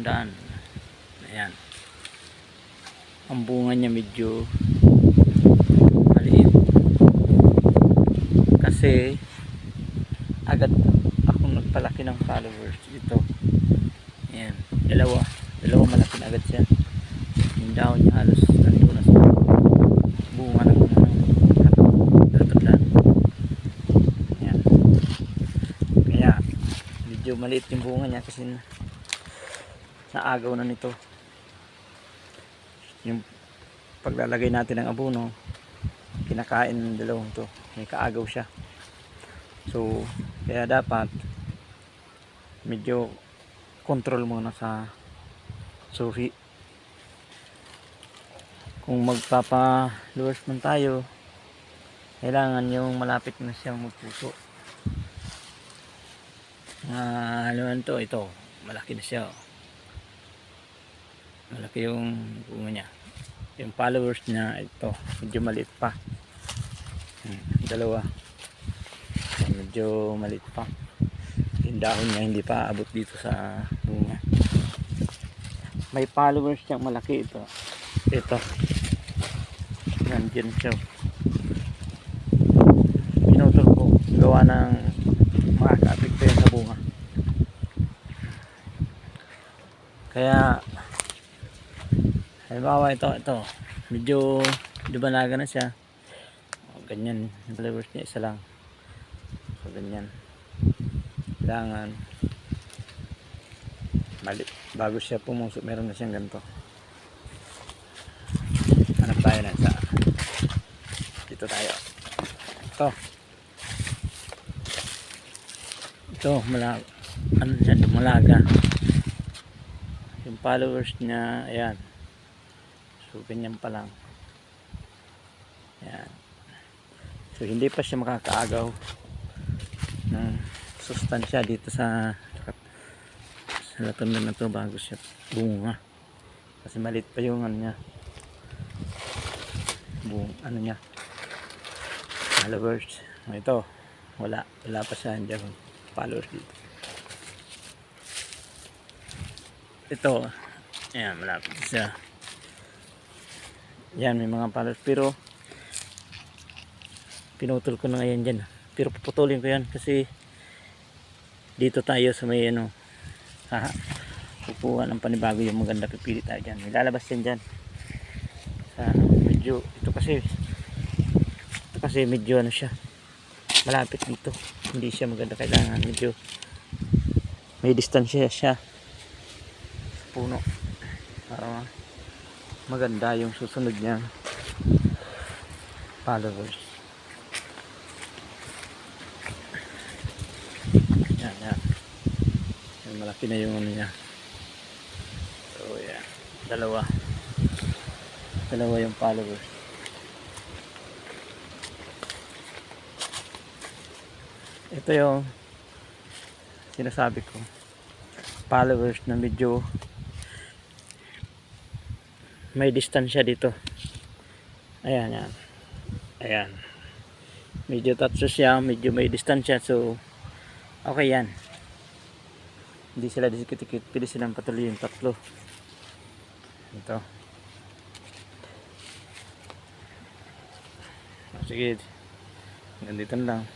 ang daan. Ayan. Ang bunga niya medyo maliit. Kasi agad akong nagpalaki ng followers ito. Ayan. Dalawa malaki na agad siya. Yung dahon niya halos nandun na sa bunga ng tatandaan. Ayan. Kaya medyo maliit yung bunga niya kasi naagaw na nito. Yung paglalagay natin ng abono, kinakain ng dalawang to, may kaagaw siya. So kaya dapat medyo control muna sa suhi. Kung magpapa-lures man tayo, kailangan yung malapit na siyang magpuso. Ano to, ito malaki na siya. Malaki yung bunga niya. Yung followers niya ito medyo maliit pa. Dalawa medyo maliit pa. Yung dahon niya hindi pa abot dito sa bunga. May followers siyang malaki ito. Nandiyan siya. Pinutol ko gawa ng makaka-apekto yan sa bunga. Kaya halimbawa ito medyo dubanaga na siya. Ganyan yung followers niya isa lang. So ganyan. Kailangan bago siya pumuso meron na siyang ganito. Hanap tayo na sa dito tayo. Ito malaga yung followers niya. Ayan, so ganyan pa lang. Ayan. So hindi pa siya makakaagaw ng sustansya dito sa latundan na to bago siya bunga. Kasi maliit pa yung ano niya, niya followers. Ito wala pa siya, hindi ako followers dito. Ito ayan, malapit siya. Yan, may mga followers pero pinutol ko na ngayon dyan. Pero puputulin ko yan kasi dito tayo sa may kukuha ng panibago yung maganda. Pipili tayo dyan, may lalabas yan dyan sa medyo ito kasi medyo ano siya, malapit dito, hindi siya maganda. Kailangan medyo may distansya siya sa puno para maganda yung susunod niya followers. Yan. Malaki na yung ano niya. So yan, dalawa yung followers. Ito yung sinasabi ko, followers na medyo may distansya dito. Ayan. Medyo tatso siya, medyo may distansya. So okay yan. Hindi sila disikit-ikit, pili silang patuloy yung tatlo. Ito. Sige, ganito lang.